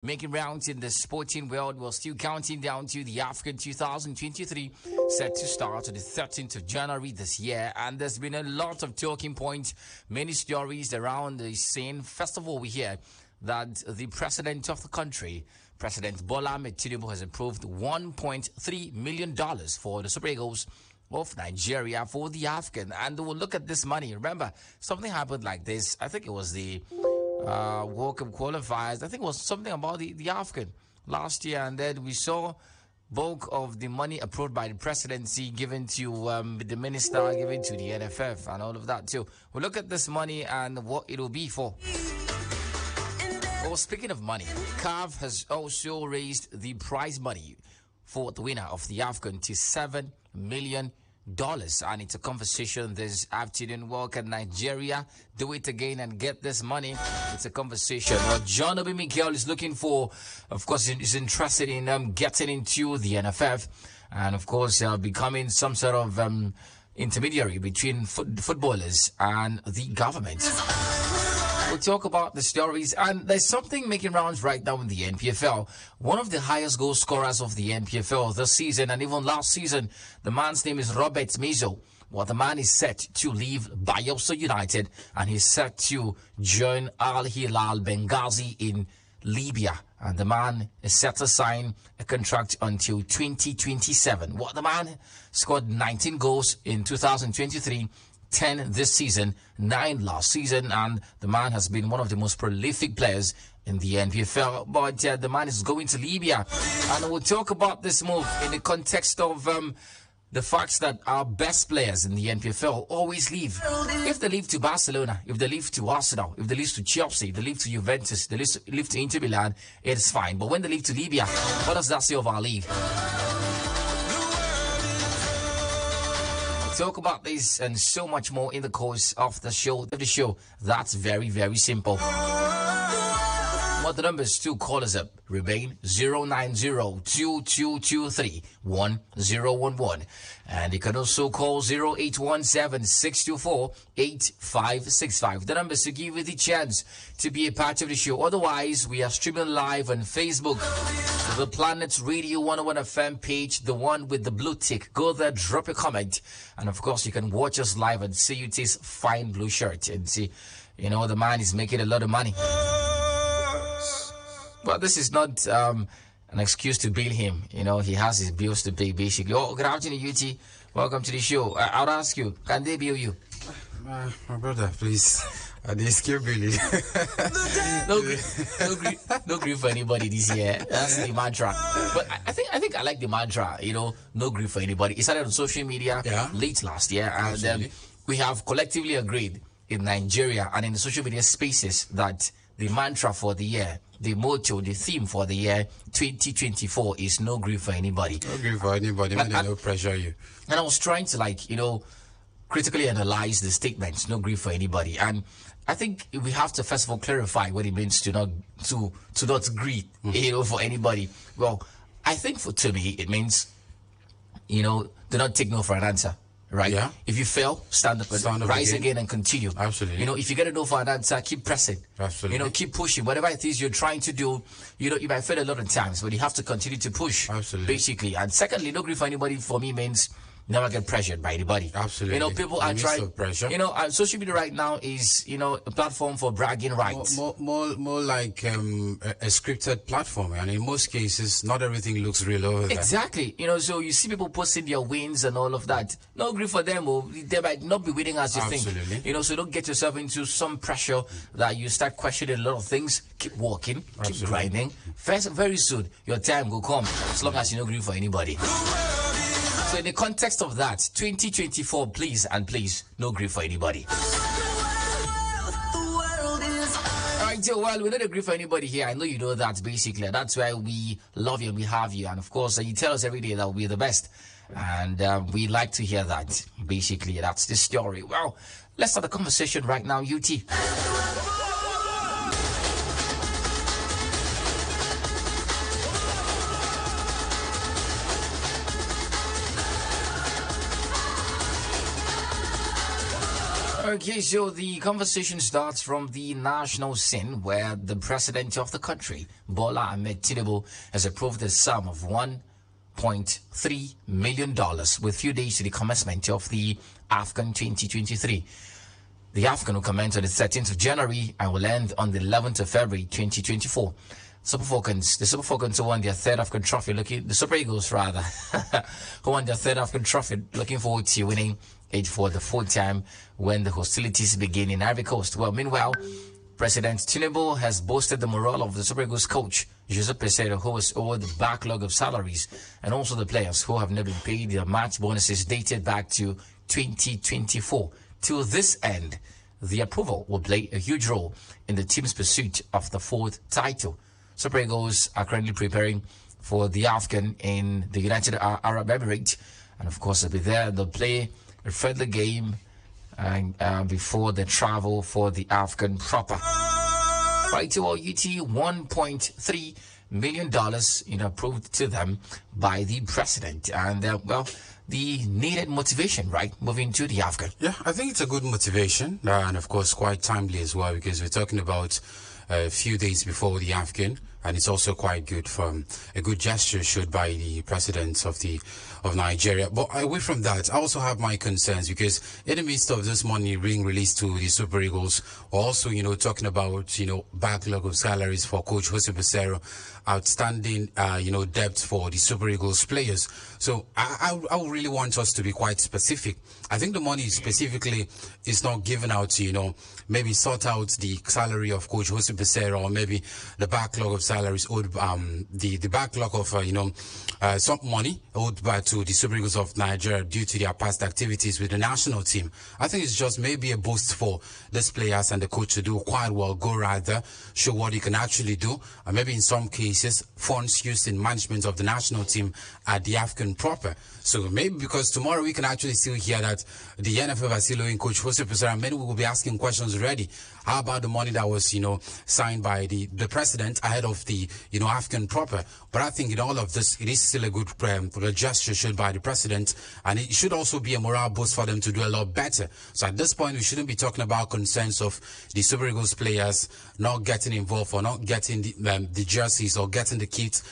Making rounds in the sporting world, we're still counting down to the African 2023, set to start on the 13th of January this year. And there's been a lot of talking points, many stories around the scene. First of all, we hear that the president of the country, President Bola Ahmed Tinubu, has approved $1.3 million for the Super Eagles of Nigeria for the African. And we'll look at this money. Remember, something happened like this. I think it was the World Cup qualifiers. I think it was something about the African last year, and then we saw bulk of the money approved by the presidency given to the minister, given to the NFF, and all of that too. We'll look at this money and what it will be for. Well, speaking of money, CAF has also raised the prize money for the winner of the African to $7 million. And it's a conversation this afternoon. Well, can Nigeria do it again and get this money? It's a conversation. Well, John Obi Mikel is looking for, of course, is interested in getting into the NFF, and of course becoming some sort of intermediary between footballers and the government. We'll talk about the stories, and there's something making rounds right now in the NPFL. One of the highest goal scorers of the NPFL this season and even last season, the man's name is Robert Mizo. Well, the man is set to leave Bayelsa United, and he's set to join Al Hilal Benghazi in Libya. And the man is set to sign a contract until 2027. Well, the man scored 19 goals in 2023. 10 this season, 9 last season, and the man has been one of the most prolific players in the NPFL. But the man is going to Libya, and we'll talk about this move in the context of the fact that our best players in the NPFL always leave. If they leave to Barcelona, if they leave to Arsenal, if they leave to Chelsea, they leave to Juventus, they leave to Inter Milan, it's fine. But when they leave to Libya, what does that say of our league? Talk about this and so much more in the course of the show. That's very, very simple. What the numbers to call us up remain 090-2223-1011, and you can also call 0817-624-8565. The numbers to give you the chance to be a part of the show. Otherwise, we are streaming live on Facebook, the Planet Radio 101 FM page, the one with the blue tick. Go there, drop a comment, and of course you can watch us live and see UT's fine blue shirt and see, the man is making a lot of money. But this is not an excuse to bill him. He has his bills to pay, basically. Oh, good afternoon, UT. Welcome to the show. I'll ask you, can they bill you? My brother, please. They still billing. No grief for anybody this year. That's the mantra. But I think I like the mantra, no grief for anybody. It started on social media late last year. And we have collectively agreed in Nigeria and in the social media spaces that the mantra for the year, the motto, the theme for the year 2024 is no grief for anybody. No grief for anybody, when they no pressure you. And I was trying to critically analyze the statements, no grief for anybody. And I think we have to first of all clarify what it means to not grieve, for anybody. Well, I think to me it means, do not take no for an answer. Right? Yeah. If you fail, stand up, rise again and continue. Absolutely. If you get a no for an answer, keep pressing. Absolutely. Keep pushing. Whatever it is you're trying to do, you might fail a lot of times, but you have to continue to push. Absolutely. Basically. And secondly, no grief for anybody for me means never get pressured by anybody. Absolutely. People are trying. Pressure. Social media right now is, a platform for bragging rights. More like a scripted platform. And in most cases, not everything looks real over there. Exactly. So you see people posting their wins and all of that. No grief for them. They might not be winning as you think. So don't get yourself into some pressure that you start questioning a lot of things. Keep walking. Keep grinding. Very soon, your time will come. As long as you don't grieve for anybody. So in the context of that, 2024, please, no grief for anybody. Alright, well, we don't agree for anybody here. I know you know that, basically. That's why we love you and we have you. And of course, you tell us every day that we're the best. And we like to hear that, basically. That's the story. Well, let's start the conversation right now, UT. Okay, so the conversation starts from the national scene where the president of the country, Bola Ahmed Tinubu, has approved a sum of $1.3 million with few days to the commencement of the AFCON 2023. The AFCON will commence on the 13th of January and will end on the 11th of February 2024. The Super Falcons who won their third AFCON trophy, the Super Eagles rather, who won their third AFCON trophy, looking forward to winning it for the fourth time when the hostilities begin in Ivory Coast. Well, meanwhile, President Tinubu has boosted the morale of the Super Eagles coach, Jose Peseiro, who was owed the backlog of salaries, and also the players who have never been paid their match bonuses dated back to 2024. To this end, the approval will play a huge role in the team's pursuit of the fourth title. Super Eagles are currently preparing for the AFCON in the United Arab Emirates, and of course they'll be there. They'll play a friendly game before they travel for the AFCON proper. Right to UT, $1.3 million approved to them by the president, and the needed motivation, right, moving to the AFCON. Yeah, I think it's a good motivation, and of course quite timely as well, because we're talking about a few days before the AFCON, and it's also quite good from a good gesture showed by the president of Nigeria. But away from that, I also have my concerns, because in the midst of this money being released to the Super Eagles, we're also, talking about, backlog of salaries for Coach Jose Peseiro, outstanding, debt for the Super Eagles players. So I would really want us to be quite specific. I think the money specifically is not given out to, maybe sort out the salary of Coach Jose Peseiro, or maybe the backlog of salaries owed, the backlog of, some money owed back to the Super Eagles of Nigeria due to their past activities with the national team. I think it's just maybe a boost for these players and the coach to do quite well, go rather, show what he can actually do, and maybe in some cases, funds used in management of the national team at the AFCON proper. So maybe because tomorrow we can actually still hear that the NFF are still owing Coach Jose Peseiro, and many will be asking questions already. How about the money that was, signed by the president ahead of the, AFCON proper? But I think in all of this, it is still a good gesture showed by the president, and it should also be a morale boost for them to do a lot better. So at this point, we shouldn't be talking about concerns of the Super Eagles players not getting involved or not getting the jerseys or getting the kits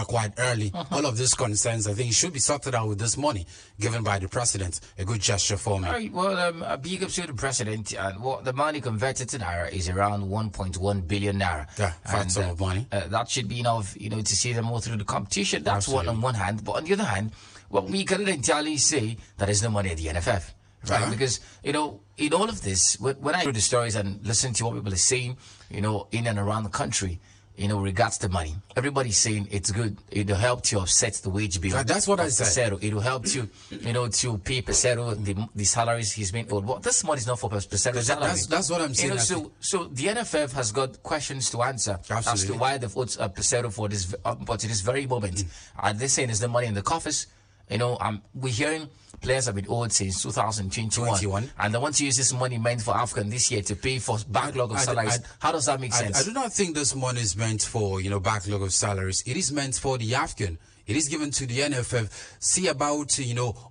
quite early. All of these concerns, I think, should be sorted out with this money given by the president. A good gesture for me. All right, well, a big up to the president, and what the money converted to naira is around 1.1 billion naira. Yeah, fat sum of money. That should be enough, to see them all through the competition. That's Absolutely. one on one hand, but on the other hand, well, we cannot entirely say that there's no money at the NFF, right? Because in all of this, when I read the stories and listen to what people are saying, in and around the country, regards to money, everybody's saying it's good. It'll help to offset the wage bill. That's what I said. Peseiro. It'll help to, to pay Peseiro the salaries he's been owed. Well, this money is not for Peseiro's salary. That's what I'm saying. So the NFF has got questions to answer as to why they've owed Peseiro for this, but to this very moment. Are they saying there's no money in the coffers? We're hearing players have been owed since 2021, and they want to use this money meant for AFCON this year to pay for backlog of salaries. How does that make sense? I do not think this money is meant for, backlog of salaries. It is meant for the AFCON. It is given to the NFF, see about,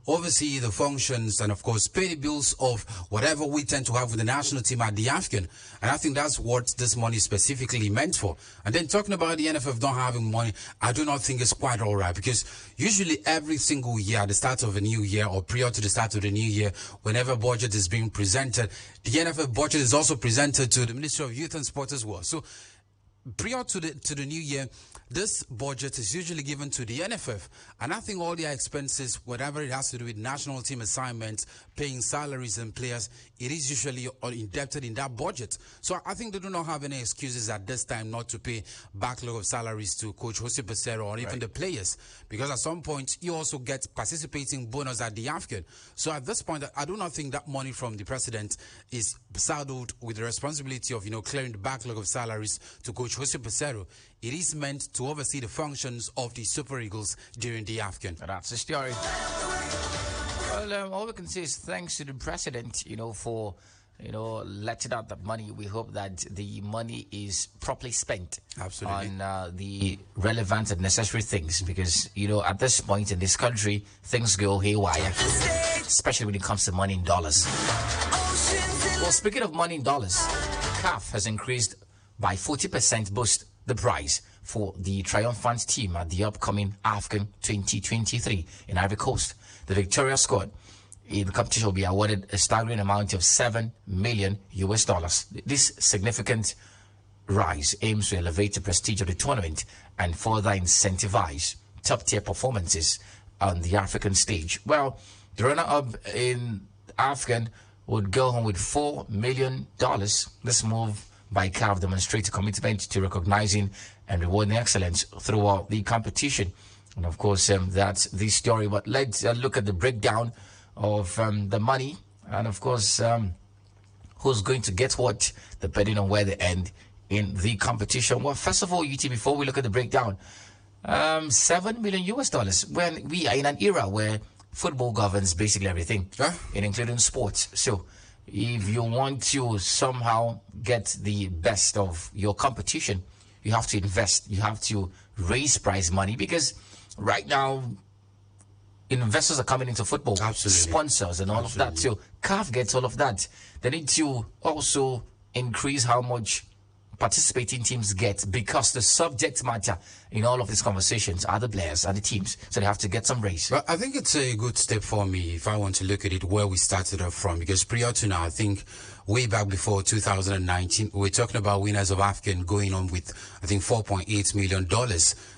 oversee the functions and, of course, pay the bills of whatever we tend to have with the national team at the AFCON. And I think that's what this money is specifically meant for. And then talking about the NFF not having money, I do not think it's quite all right, because usually every single year at the start of a new year or prior to the start of the new year, whenever budget is being presented, the NFF budget is also presented to the Ministry of Youth and Sport as well. So prior to the new year, this budget is usually given to the NFF, and I think all their expenses, whatever it has to do with national team assignments, paying salaries and players, it is usually indebted in that budget. So I think they do not have any excuses at this time not to pay backlog of salaries to Coach Jose Peseiro or even the players, because at some point you also get participating bonus at the AFCON. So at this point, I do not think that money from the president is saddled with the responsibility of clearing the backlog of salaries to Coach Jose Peseiro. It is meant to oversee the functions of the Super Eagles during the AFCON. That's the story. Well, all we can say is thanks to the president, for, letting out that money. We hope that the money is properly spent. Absolutely. On the relevant and necessary things, because, at this point in this country, things go haywire, especially when it comes to money in dollars. Well, speaking of money in dollars, CAF has increased by 40% boost the prize for the triumphant team at the upcoming AFCON 2023 in Ivory Coast. The Victoria squad in the competition will be awarded a staggering amount of $7 million. This significant rise aims to elevate the prestige of the tournament and further incentivize top-tier performances on the African stage. Well, the runner-up in AFCON would go home with $4 million. This move by CAF demonstrates a commitment to recognizing and rewarding excellence throughout the competition. And of course, that's the story. But let's look at the breakdown of the money and of course who's going to get what depending on where they end in the competition. Well, first of all, UT, before we look at the breakdown, $7 million when we are in an era where football governs basically everything, including sports. So if you want to somehow get the best of your competition, you have to invest, you have to raise prize money, because right now investors are coming into football, sponsors and all of that. So CAF gets all of that. They need to also increase how much participating teams get, because the subject matter in all of these conversations are the players and the teams, so they have to get some raise. Well, I think it's a good step for me if I want to look at it where we started off from, because prior to now, I think way back before 2019, we're talking about winners of AFCON going on with, I think, $4.8 million.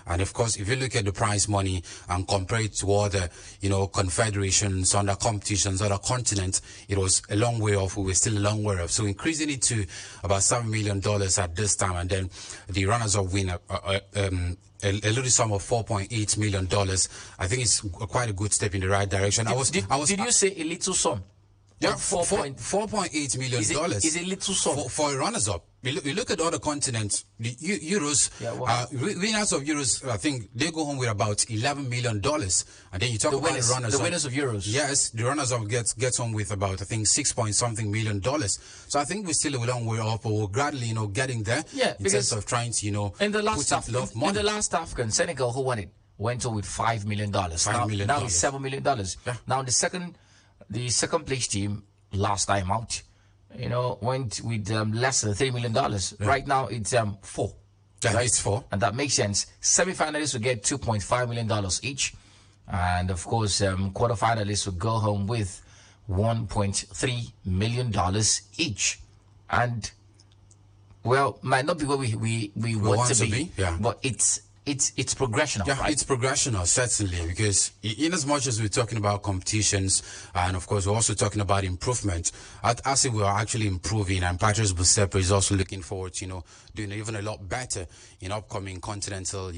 And of course, if you look at the prize money and compare it to other, confederations, other competitions, other continents, it was a long way off. We were still a long way off. So increasing it to about $7 million at this time, and then the runners-up win a little sum of $4.8 million. I think it's quite a good step in the right direction. Did you say a little sum? Yeah, $4.8 million is a little sum for a runners-up. You look at other continents, the Euros, winners of Euros, I think they go home with about $11 million. And then you talk about the runners-up. The winners of Euros. Yes, the runners-up gets home with about, I think, $6-point-something million. So I think we're still a long way off, but we're gradually, getting there. Yeah, in terms of trying to, in the last AFCON, Senegal, who won it, went home with $5 million. Now it's $7 million. Yeah. Now the second place team last time out, went with less than $3 million. Yeah. Right now it's $4. Yeah, right? It's $4. And that makes sense. Semi-finalists will get $2.5 million each. And of course, quarterfinalists will go home with $1.3 million each. And well, might not be where we want to be, but it's progressional, right? It's progressional, certainly, because in as much as we're talking about competitions, and of course we're also talking about improvement, I say we are actually improving, and Patrice Busepa is also looking forward to, doing even a lot better in upcoming continental,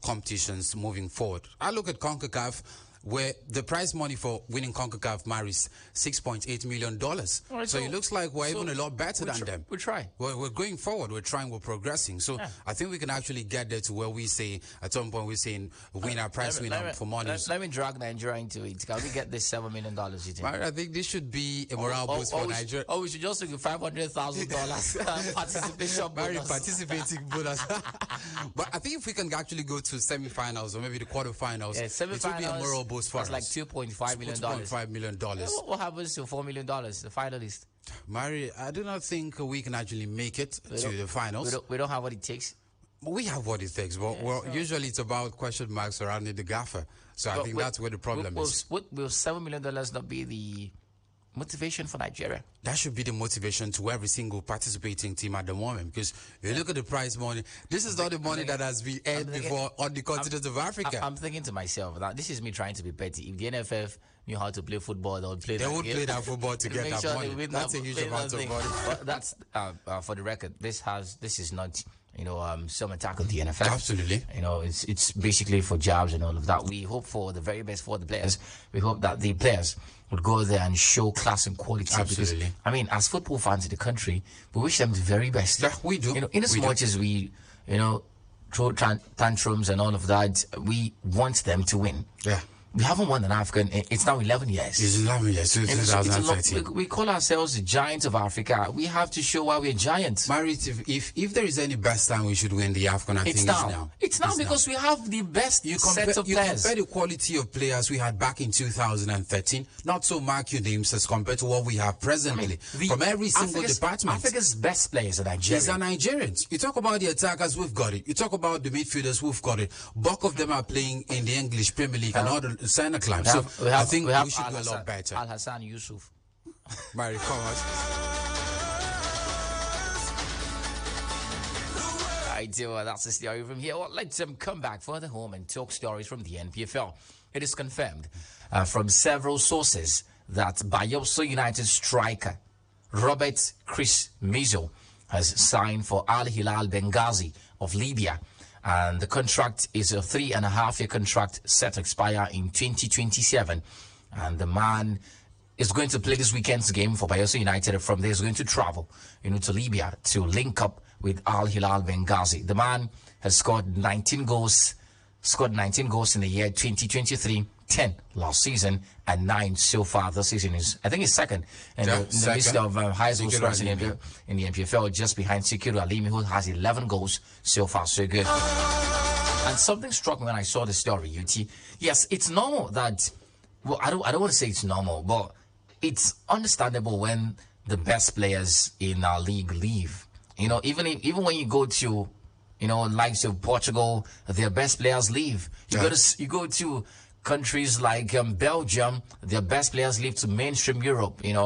competitions moving forward. I look at CONCACAF, where the prize money for winning CONCACAF marries $6.8 million. Right, so it looks like we're even a lot better than them. We try. We're going forward. We're trying. We're progressing. So I think we can actually get there to where we say, at some point, we're saying winner, prize winner for money. Let me drag Nigeria into it. Can we get this $7 million, you think? I think this should be a morale boost for Nigeria. We should just give $500,000 participation bonus. Participating bonus. But I think if we can actually go to semi-finals or maybe the quarterfinals, it would be a morale boost. That's like $2.5 million. $2.5 million. What happens to $4 million, the finalists? Mary, I do not think we can actually make it to the finals. We don't have what it takes. We have what it takes, but usually it's about question marks surrounding the gaffer. So I think that's where the problem is. Will $7 million not be the motivation for Nigeria? That should be the motivation to every single participating team at the moment, because if you look at the prize money, this is not the money that has been earned before on the continent of Africa. I'm thinking to myself, that this is me trying to be petty. If the NFF knew how to play football, they would play that football to get that money. That's a huge amount of money. But that's for the record. This is not some attack on the NFF. Absolutely. It's basically for jobs and all of that. We hope for the very best for the players. We hope that the players would go there and show class and quality. Absolutely. Because, as football fans in the country, we wish them the very best. Yeah, we do. In as much as we, throw tantrums and all of that, we want them to win. Yeah. We haven't won an African. It's now 11 years. It's 11 years, since 2013. We call ourselves the giants of Africa. We have to show why we're giants. Marit, if there is any best time we should win the African, I think it's now. It's now because we have the best set of players. You compare the quality of players we had back in 2013, not so mark your names as compared to what we have presently. From every single department. Africa's best players are Nigerians. These are Nigerians. You talk about the attackers, we've got it. You talk about the midfielders, we've got it. Bulk of them are playing in the English Premier League and all the center clubs. So I think we should do a lot better. Al Hassan Yusuf. Mary, come on. I do. That's the story from here. Well, let's come back further home and talk stories from the NPFL. It is confirmed from several sources that Bayelsa United striker Robert Chris Mizo has signed for Al Hilal Benghazi of Libya. And the contract is a 3.5-year contract set to expire in 2027. And the man is going to play this weekend's game for Bayelsa United. From there, he's going to travel, to Libya to link up with Al Hilal Benghazi. The man has scored 19 goals in the year 2023, 10 last season, and 9 so far this season. I think he's second in the list of highest goal scorers in the NPFL, just behind Sikiru Alimi, who has 11 goals so far. So good. And something struck me when I saw the story, UT. Yes, it's normal that, well, I don't want to say it's normal, but it's understandable when the best players in our league leave. Even when you go to, likes of Portugal, their best players leave. You go to countries like Belgium, their best players leave to mainstream Europe, and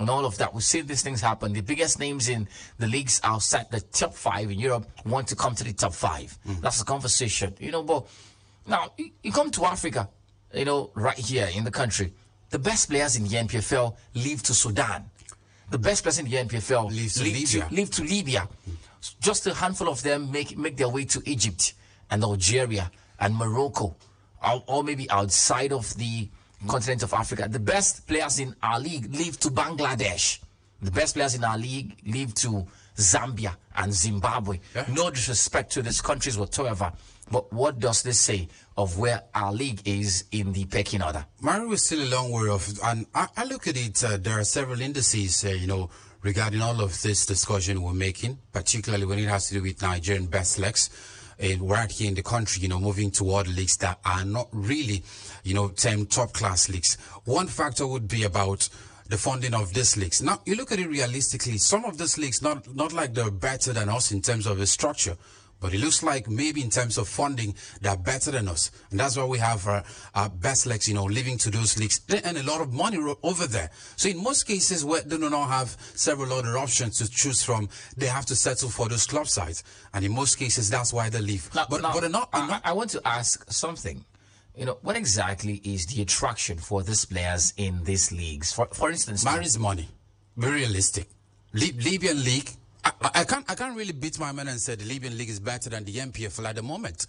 all of that. We've seen these things happen. The biggest names in the leagues outside the top 5 in Europe want to come to the top 5. That's the conversation, but now you come to Africa, right here in the country. The best players in the NPFL leave to Sudan. The best players in the NPFL leave to Libya. Just a handful of them make their way to Egypt and Algeria and Morocco, or maybe outside of the continent of Africa. The best players in our league leave to Bangladesh. The best players in our league leave to Zambia and Zimbabwe. Yeah. No disrespect to these countries whatsoever, but what does this say of where our league is in the pecking order? Mario is still a long way off, and I look at it, there are several indices, regarding all of this discussion we're making, particularly when it has to do with Nigerian best legs. Right here in the country, moving toward leagues that are not really, termed top-class leagues. One factor would be about the funding of these leagues. Now, you look at it realistically, some of these leagues, not like they're better than us in terms of the structure, but it looks like maybe in terms of funding, they're better than us. And that's why we have our best leagues, living to those leagues. They earn a lot of money over there. So in most cases where they do not have several other options to choose from, they have to settle for those club sides. And in most cases, that's why they leave. I want to ask something. What exactly is the attraction for these players in these leagues? For instance, Mary's money. Be realistic. Libyan league. I can't really beat my man and say the Libyan league is better than the NPFL at the moment.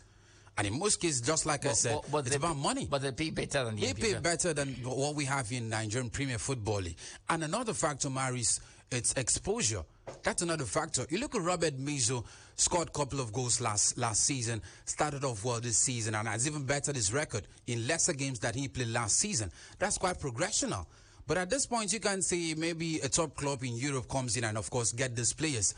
And in most cases, just like I said, it's about money. But they pay better than the NPFL. They pay better than what we have in Nigerian Premier Football League. And another factor, Maris, it's exposure. That's another factor. You look at Robert Mizo, scored a couple of goals last season, started off well this season, and has even bettered his record in lesser games that he played last season. That's quite progressional. But at this point, you can say maybe a top club in Europe comes in and, of course, get these players.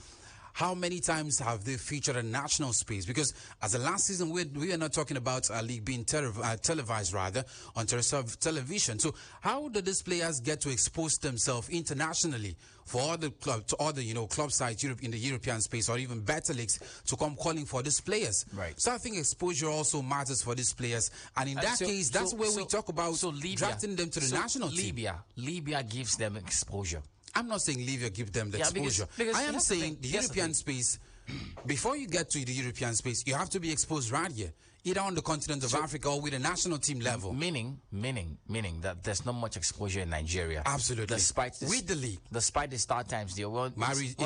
How many times have they featured a national space? Because as the last season, we are not talking about a league being televised, rather, on television. So how do these players get to expose themselves internationally for all the club sides in the European space, or even better leagues, to come calling for these players? Right. So I think exposure also matters for these players. And in that case, that's where we talk about drafting them to the national team. Libya gives them exposure. I'm not saying Libya give them the exposure. Because I am saying the European space, before you get to the European space, you have to be exposed right here, either on the continent of Africa or with a national team level. Meaning that there's not much exposure in Nigeria. Absolutely. With the league. Despite the start times, it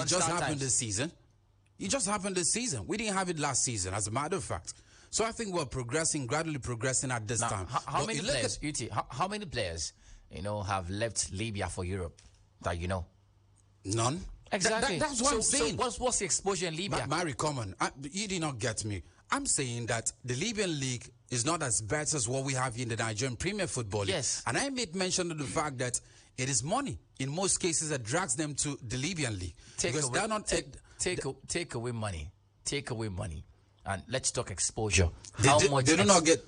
just happened this season. It just happened this season. We didn't have it last season, as a matter of fact. So I think we're gradually progressing at this time. How many players, have left Libya for Europe? That None. Exactly. That's what I'm saying. So what's the exposure in Libya? Mary, come on. You did not get me. I'm saying that the Libyan League is not as bad as what we have in the Nigerian Premier Football League. Yes. And I made mention of the fact that it is money in most cases that drags them to the Libyan League. Take away money. Take away money. And let's talk exposure. They do not get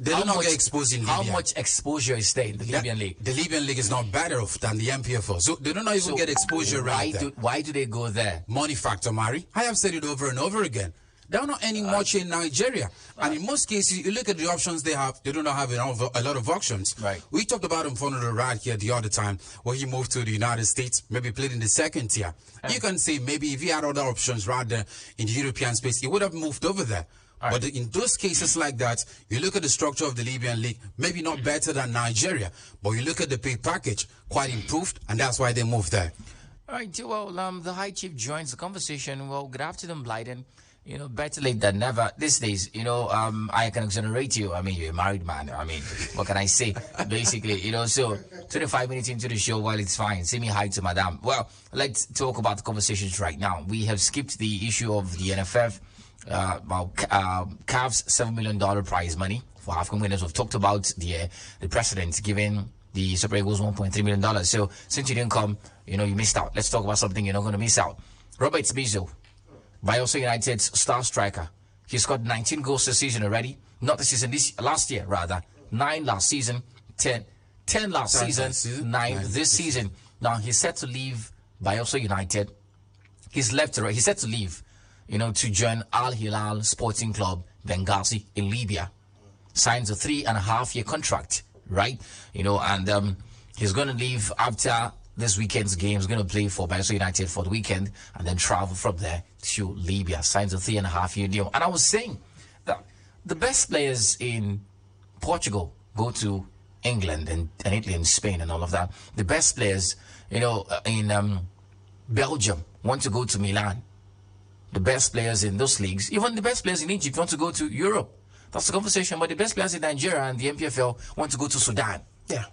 exposed in Libya. How much exposure is there in the Libyan League? The Libyan League is not better off than the MPFL. So they do not even get exposure right there. Why do they go there? Money factor, Mari. I have said it over and over again. They're not earning much in Nigeria. And in most cases, you look at the options they have, they do not have a lot of options. Right. We talked about him for the ride here the other time where he moved to the United States, maybe played in the second tier. You can say maybe if he had other options rather in the European space, he would have moved over there. But in those cases like that, you look at the structure of the Libyan League, maybe not better than Nigeria, but you look at the pay package, quite improved, and that's why they moved there. All right, well, the High Chief joins the conversation. Well, good afternoon, Blyden. You know, better late than never these days. You know, I can exonerate you. I mean, you're a married man. I mean, what can I say? Basically, you know, so 25 minutes into the show, well, it's fine. Say me hi to Madame. Well, let's talk about the conversations right now. We have skipped the issue of the NFF, about CAF's $7 million prize money for African winners. We've talked about the president giving the Super Eagles $1.3 million. So since you didn't come, you know, you missed out. Let's talk about something you're not going to miss out. Robert Mizo, Bayelsa United's star striker. He scored 19 goals this season already. Not this season, last year rather. 9 last season, 10 last season, 9 this season. Now he's set to leave Bayelsa United. He's set to leave, you know, to join Al Hilal Sporting Club Benghazi in Libya. Signs a 3.5-year contract, right? You know, and he's going to leave after this weekend's game. He's going to play for Bayelsa United for the weekend and then travel from there to Libya. Signs a 3.5-year deal. And I was saying that the best players in Portugal go to England and Italy and Spain and all of that. The best players, you know, in Belgium want to go to Milan. The best players in those leagues, even the best players in Egypt, want to go to Europe. That's the conversation. But the best players in Nigeria and the MPFL want to go to Sudan. Yeah.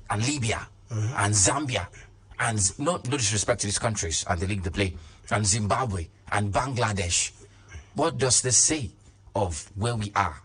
And Libya. And Zambia. And no disrespect to these countries and the league they play. And Zimbabwe. And Bangladesh. What does this say of where we are?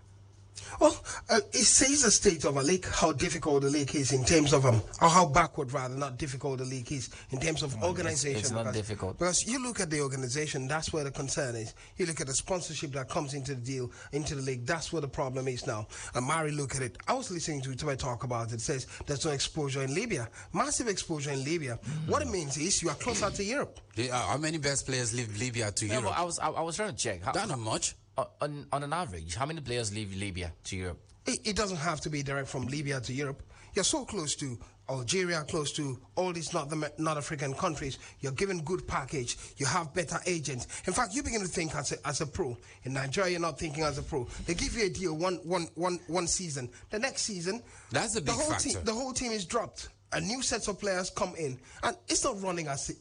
Well, it says the state of a league, how difficult the league is in terms of, or how backward rather, not difficult the league is in terms of organization. It's not difficult. Because you look at the organization, that's where the concern is. You look at the sponsorship that comes into the deal, into the league, that's where the problem is now. And Mari, look at it. I was listening to Itobe talk about it. It says there's no exposure in Libya. Massive exposure in Libya. What it means is you are closer to Europe. How many best players leave Libya to Europe? Well, I was trying to check. Not much. On an average, how many players leave Libya to Europe? It doesn't have to be direct from Libya to Europe. You're so close to Algeria, close to all these North African countries. You're given good package. You have better agents. In fact, you begin to think as a pro. In Nigeria, you're not thinking as a pro. They give you a deal one season. The next season, that's a big factor. The whole team is dropped. A new set of players come in, and it's not running as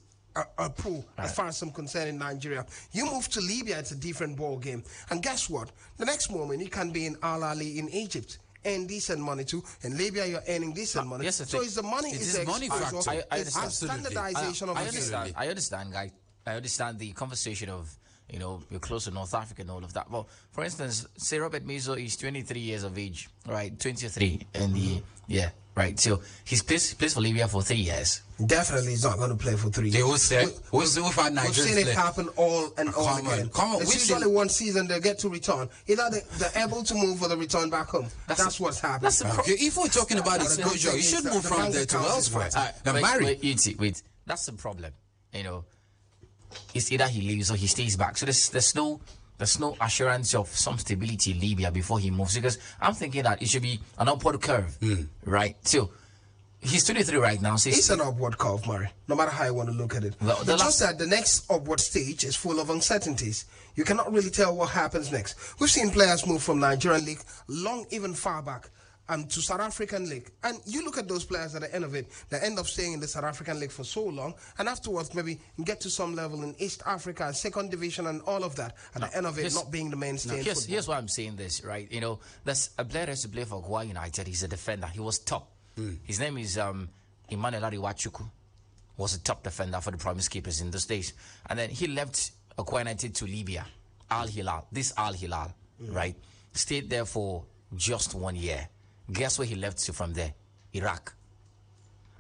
a pro as far as I'm concerned in Nigeria. You move to Libya, it's a different ball game. And guess what? The next moment you can be in Al Ahly in Egypt, earn decent money too. In Libya you're earning decent money. Yes, so it's the money. It's the money factor. I understand. Standardization of I understand, guys. I understand the conversation of, you know, you're close to North Africa and all of that. Well, for instance, say Robert Mizo is 23 years of age, right? 23 and right. So he plays for Libya for 3 years. Definitely, he's not going to play for 3 years. They will say, we've seen it happen all again. It's usually one season they get to return. Either they're able to move or they return back home. That's what's happening. If we're talking about exposure, you should move from there to elsewhere. Wait. That's the problem. You know, it's either he leaves or he stays back. So there's no assurance of some stability in Libya before he moves, because I'm thinking that it should be an upward curve, right? So he's 23 right now. So it's an upward curve, Murray, no matter how you want to look at it. Just that the next upward stage is full of uncertainties. You cannot really tell what happens next. We've seen players move from Nigerian league even far back to South African league, and you look at those players at the end of it, they end up staying in the South African league for so long, and afterwards maybe get to some level in East Africa, second division and all of that, at the end of it not being the mainstay. Here's why I'm saying this, right? You know, there's a player that used to play for Akwa United. He's a defender. He was top. His name is Emmanuel Ariwachuku. Was a top defender for the Promise Keepers in those days, and then he left Akwa United to Libya, Al Hilal. This Al Hilal, right? Stayed there for just 1 year. Guess where he left to from there? Iraq.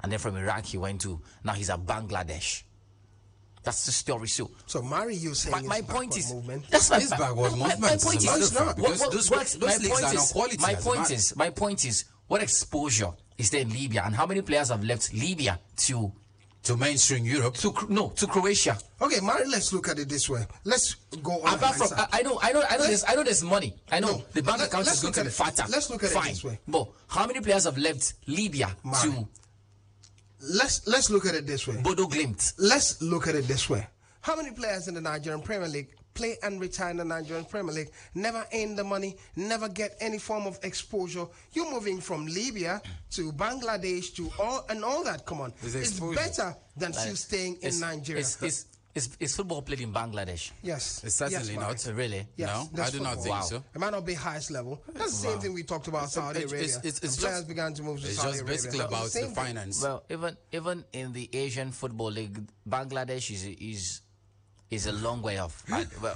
And then from Iraq, he went to, now he's at Bangladesh. That's the story. So Mari, you're saying my point is movement. That's my backward movement. My point is not because those leagues are not quality. My point is what exposure is there in Libya, and how many players have left Libya to mainstream Europe? To Croatia. Okay, Mari, let's look at it this way. Let's go on. Apart from I know there's money. I know the bank account is going to be fatter. Let's look at it this way. But how many players have left Libya to? Let's look at it this way. Bodo Glimt. Let's look at it this way. How many players in the Nigerian Premier League play and retire in the Nigerian Premier League, never earn the money, never get any form of exposure? You're moving from Libya to Bangladesh to all that. Come on. It's better than you staying in Nigeria. Is football played in Bangladesh? Yes. It's certainly not. Really? Yes, no, I do not think so. It might not be highest level. That's the same thing we talked about Saudi Arabia. Players began to move to Saudi Arabia. It's just basically about the finance. Well, even in the Asian Football League, Bangladesh is a long way off.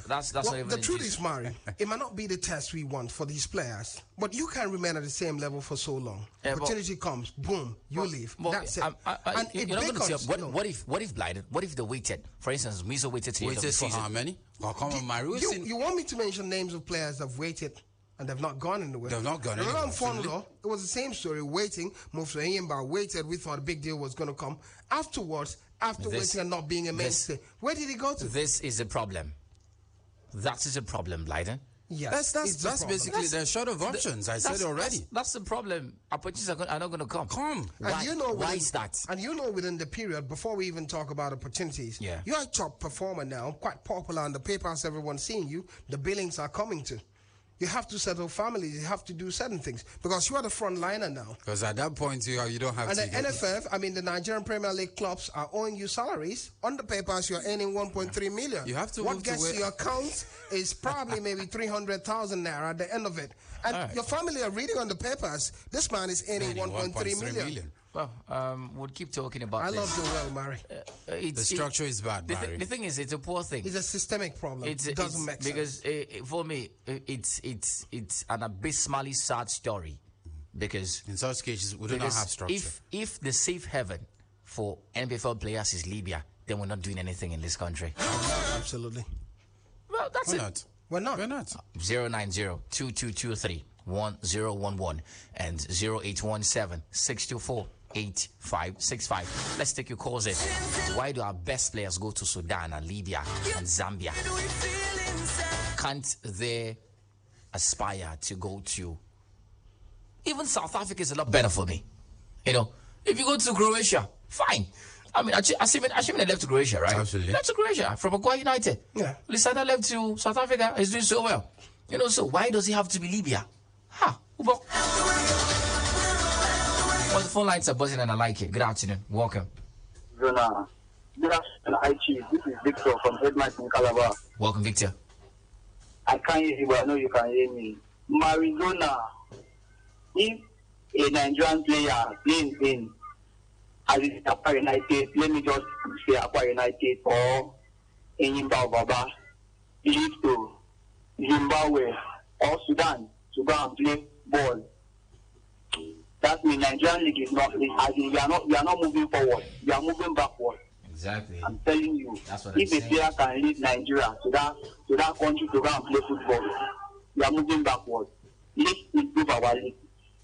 That's not even the truth is, Mari, it might not be the test we want for these players, but you can't remain at the same level for so long. Opportunity comes, boom, you leave. That's it. And you're not going to say, what if blinded? What if they waited? For instance, Mizo waited to the end of the season. For how many? Oh, come on, Mari. You want me to mention names of players that have waited and they've not gone anywhere? They've not gone anywhere. It was the same story. Waiting, moved to Yimba, waited. We thought a big deal was going to come. Afterwards, waiting and not being a mainstay, where did he go to? This is a problem. That is a problem, Blyden. Yes, that's basically they're short of options. I said already. That's the problem. Opportunities are not going to come. Why is that? And within the period, before we even talk about opportunities, you're a top performer now, quite popular on the papers, everyone's seeing you. The billings are coming to. You have to settle families. You have to do certain things because you are the front liner now. Because at that point, you don't have to. And the NFF, the Nigerian Premier League clubs are owing you salaries. On the papers, you're earning 1.3 million. You have to. What gets to your account is probably maybe 300,000 naira at the end of it. And your family are reading on the papers. This man is earning 1.3 million. Well, we'll keep talking about this. I love the well, Mari. The structure is bad, Mari. The thing is, it's a poor thing. It's a systemic problem. It doesn't make sense. Because for me, it's an abysmally sad story. Because in such cases, we do not have structure. If the safe haven for NPFL players is Libya, then we're not doing anything in this country. Absolutely. Well, that's it. We're not. 090-2223-1011 and 0817-624-8565. Let's take your calls in. Why do our best players go to Sudan and Libya and Zambia? Can't they aspire to go to even South Africa? Is a lot better for me. If you go to Croatia, fine. Assuming they left to Croatia, right? Absolutely. Left to Croatia from Akwa United. Yeah. Lisandro left to South Africa. He's doing so well. So why does he have to be Libya? Well, the phone lines are buzzing and I like it. Good afternoon. Welcome. Zona. Good afternoon, Hi Chief. This is Victor from Headmite in Calabar. Welcome, Victor. I can't hear you, but I know you can hear me. Marizona, if a Nigerian player plays in as it is Akwa United, let me just say Akwa United or Enyimba Baba, leave to Zimbabwe or Sudan to go and play ball. That means Nigerian league is not. We are not moving forward. We are moving backward. Exactly. I'm telling you. That's what if a player can leave Nigeria to that country to go and play football, we are moving backward. Let's improve our league.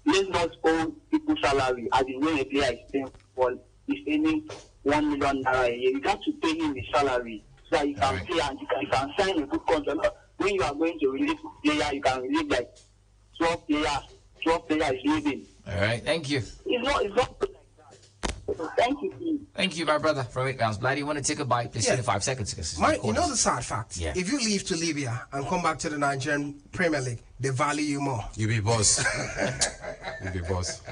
Let's not owe people salary as in when a player is paying football, he's earning 1 million naira a year. You have to pay him his salary so that you can play and you can sign a good contract. When you are going to release a player, you can release like 12 players leaving. All right, thank you. It's not like that. Thank you, please. Thank you, my brother. From 8 rounds. Bloody, you want to take a bite? Please, 25 seconds. The sad fact? Yeah. If you leave to Libya and come back to the Nigerian Premier League, they value you more. You be boss. You be boss.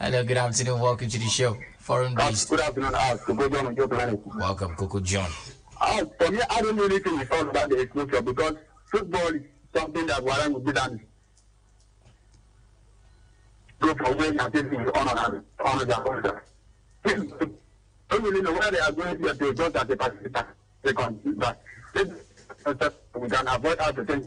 Hello, good afternoon. Welcome to the show. Foreign based. Good afternoon, Coco John on your planet. Welcome, Coco John. For me, I don't really think it's all about the future because football is something that Warren would be done. Go for when and taking the honor their culture. I don't really know where they are going to they don't have the participant. They can, but we can avoid all the things.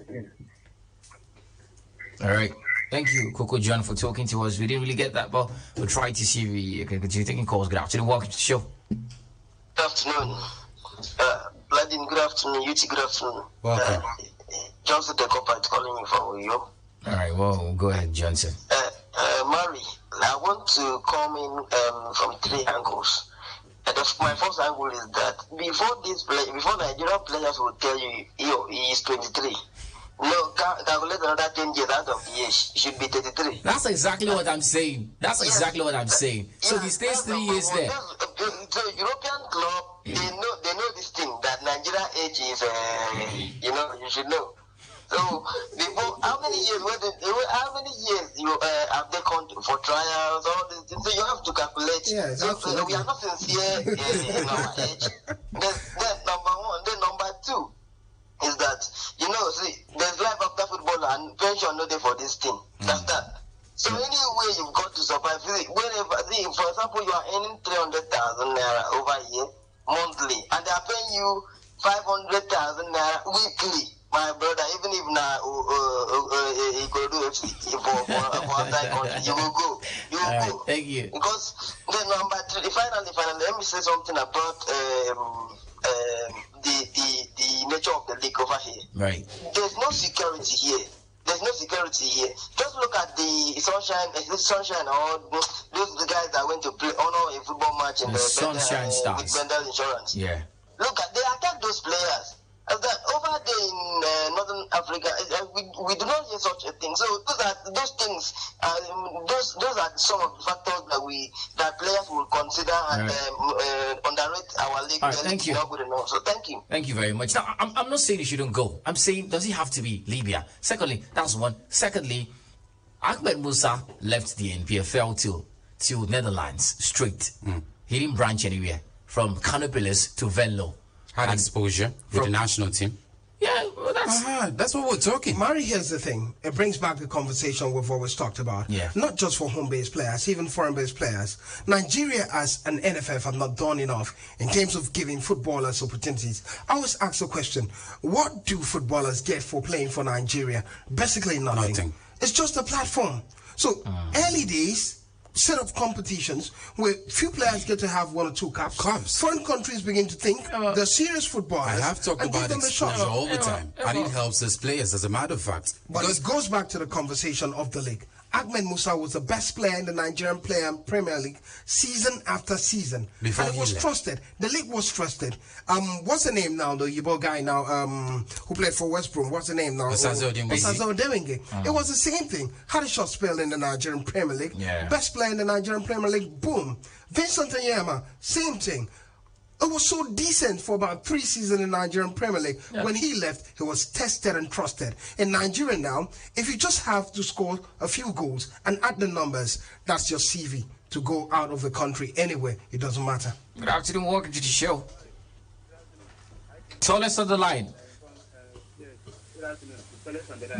All right. Thank you, Coco John, for talking to us. We didn't really get that, but we'll try to see if we can continue taking calls. Good afternoon. Welcome to the show. Good afternoon. Vladimir, good afternoon. UT, good afternoon. Welcome. Johnson the Copper calling you from you. All right. Well, go ahead, Johnson. Mary, I want to come in from 3 angles. My first angle is that before Nigerian players will tell you he is 23. No, calculate another 10 years out of the age. He should be 33. That's exactly what I'm saying. Exactly what I'm saying. So he stays 3 years there. So European club, they know this thing that Nigeria age is, you should know. So before, how many years you have they come for trials? All this thing? So you have to calculate. Yeah, so we are not sincere in our age. Then number one. Then number two is that see, there's life after football and pension no day for this thing. That's that. So anyway, you've got to survive. Whenever, for example, you are earning 300,000 naira over a year monthly, and they are paying you 500,000 naira weekly. My brother, even if now you go do it for outside country, you will go. You will go. Thank you. Because then number 3, finally, let me say something about the nature of the league over here. Right. There's no security here. Just look at the Sunshine, or those guys that went to play honor a football match in the Sunshine Stars with Bendel Insurance. Yeah. Look at, they attack those players. That over there in Northern Africa, we do not hear such a thing. So those things. Those are some of the factors that players will consider and underrate our league. Right, thank you. Not good enough. So thank you. Thank you very much. Now, I'm not saying he shouldn't go. I'm saying, does it have to be Libya? Secondly, that's one. Secondly, Ahmed Musa left the NPFL to Netherlands straight. He didn't branch anywhere from Canopilas to Venlo. Had exposure with the national team. Yeah, well, that's what we're talking. Mari, here's the thing. It brings back the conversation we've always talked about. Yeah. Not just for home-based players, even foreign-based players. Nigeria as an NFF have not done enough in terms of giving footballers opportunities. I always ask the question, what do footballers get for playing for Nigeria? Basically nothing. It's just a platform. So early days, set up competitions where few players get to have 1 or 2 caps. Foreign countries begin to think they're serious footballers. I have talked about exposure all the time, and it helps us players, as a matter of fact. But it goes back to the conversation of the league. Ahmed Musa was the best player in the Nigerian Premier League season after season. Before and it was trusted. The league was trusted. What's the name now, the Yibo guy now, who played for West Brom? What's the name now? Osazo Udim. It was the same thing. Had a short spell in the Nigerian Premier League. Yeah. Best player in the Nigerian Premier League, boom. Vincent Anyama, same thing. It was so decent for about 3 seasons in the Nigerian Premier League. Yeah. When he left, he was tested and trusted. In Nigeria now, if you just have to score a few goals and add the numbers, that's your CV to go out of the country anywhere. It doesn't matter. Good afternoon. Welcome to the show. Tallest on the line.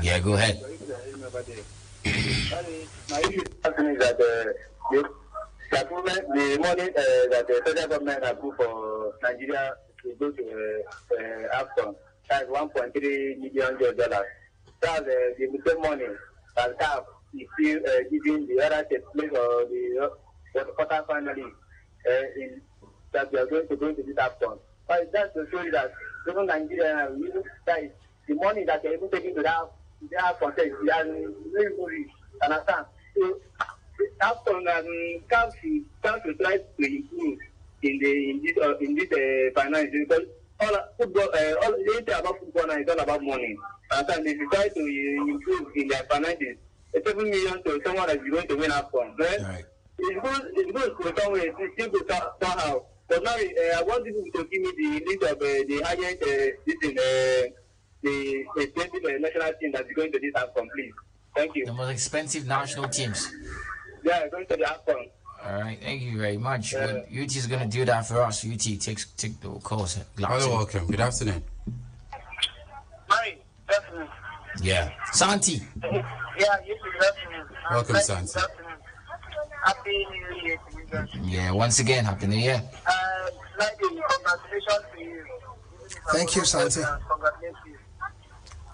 Yeah, go ahead. The money that the federal government approved for Nigeria to go to Akpabio, that's $1.3 million. That's the same money that CAF is still giving the other place or the quarter finally that we are going to go into this Akpabio. But that's to show you that even Nigeria, that the money that they're even taking to that context, they are very rich. Understand? So, after CAF should try to improve in this finance, because all football, all anything about football now is all about money. And if you try to improve in their finances, 7 million to someone that is going to win AFCON, right? It's good to some way, it's still good somehow. But now I want people to give me the list of the highest the expensive national team that is going to this AFCON, please. Thank you. The most expensive national teams. Yeah, going to the AFCON. All right, thank you very much. Yeah. UT is going to do that for us. UT, take the course. Hello, welcome. Good afternoon. Hi, good afternoon. Yeah. Santi. Yeah, yes, good afternoon. Welcome, Santi. Good afternoon. Happy New Year to you. Yeah, once again, Happy New Year. Congratulations to you. Thank you, Santi. Congratulations.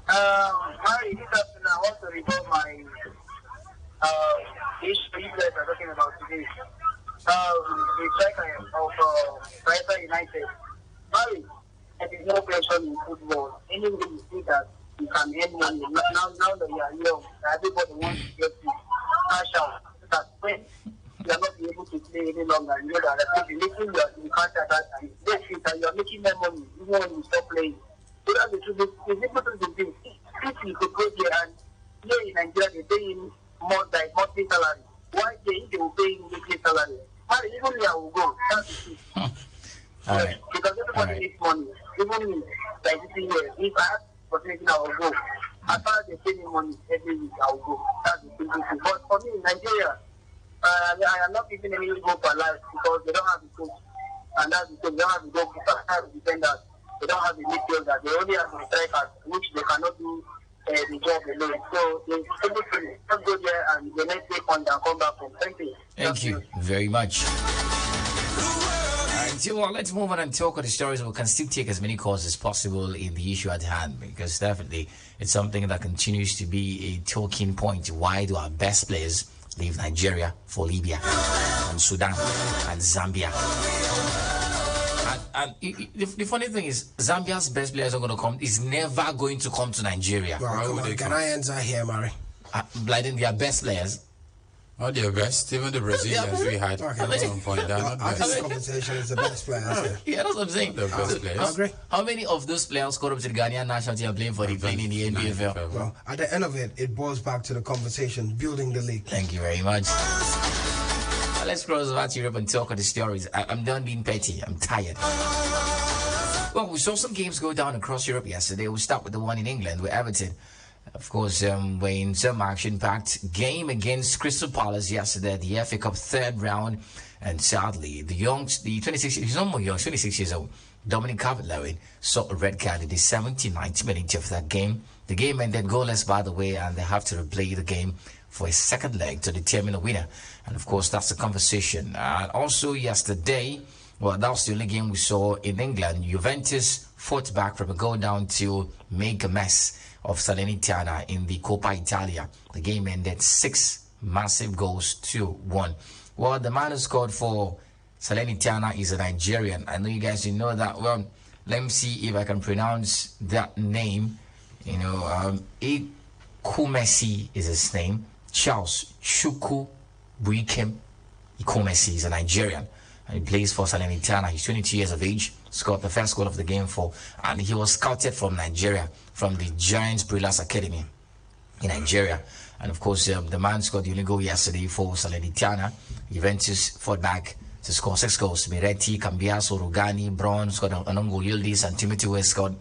Harry, this afternoon I want to resolve my issue you guys are talking about today. The striker of Reeva United. Harry, there is no pressure in football. Anyway, you see that you can earn money. Now that you are young, everybody wants to get you cash out. That when you are not able to play any longer, you know that you're making your contract and you are making more money even when you stop playing. So that's the truth. It's difficult to do. If you could go there and here in Nigeria, they pay in more than monthly salary. Why they will pay in weekly salary? Harry, even me, I will go. That's the truth. Right. Because everybody needs money. Even me, like this year, if I have opportunity, I will go. As far as they pay me money every week, I will go. That's the simple thing. But for me in Nigeria, I am not giving any hope for life because they don't have the coach. And that's the thing. They don't have the goalkeeper, they don't have the defenders, they don't have the midfielder. They only have the strikers, which they cannot do the job alone. So they simply just go there and the next day and come back home. Thank you. Thank you very much. Well, let's move on and talk of the stories. We can still take as many calls as possible in the issue at hand because definitely it's something that continues to be a talking point. Why do our best players leave Nigeria for Libya and Sudan and Zambia? And the funny thing is, Zambia's best players are going to come. Is never going to come to Nigeria. Well, Ghanaians are here, Murray. Blinding their best players. Oh, they're best. Even the Brazilians we had at some point, they're not best. I think compensation is the best players. Yeah, that's what I'm saying. The best players. I agree. How many of those players scored up to the Ghanaian national team playing in the NPFL? Well, at the end of it, it boils back to the conversation, building the league. Thank you very much. Let's cross over to Europe and talk of the stories. I'm done being petty. I'm tired. Well, we saw some games go down across Europe yesterday. We'll start with the one in England where Everton, of course, were in some action-packed game against Crystal Palace yesterday, the FA Cup third round. And sadly, the 26 years old, Dominic Calvert-Lewin saw a red card in the 79th minute of that game. The game ended goalless, by the way, and they have to replay the game for a second leg to determine a winner. And of course, that's the conversation. And also yesterday, well, that was the only game we saw in England. Juventus fought back from a goal down to make a mess of Salernitana in the Coppa Italia. The game ended 6 massive goals to 1. Well, the man who scored for Salernitana is a Nigerian. I know you guys didn't know that. Well, let me see if I can pronounce that name. You know, Ikumesi is his name. Charles Chukwu Buikem Ikumesi is a Nigerian. And he plays for Salernitana. He's 22 years of age. Scored the first goal of the game and he was scouted from Nigeria, from the Giants Brillas Academy in Nigeria. And of course, the man scored the only goal yesterday for Salernitana. Juventus fought back to score 6 goals. Miretti, Cambiaso, Rugani, Braun scored an own goal. Yildiz and Timothy West scored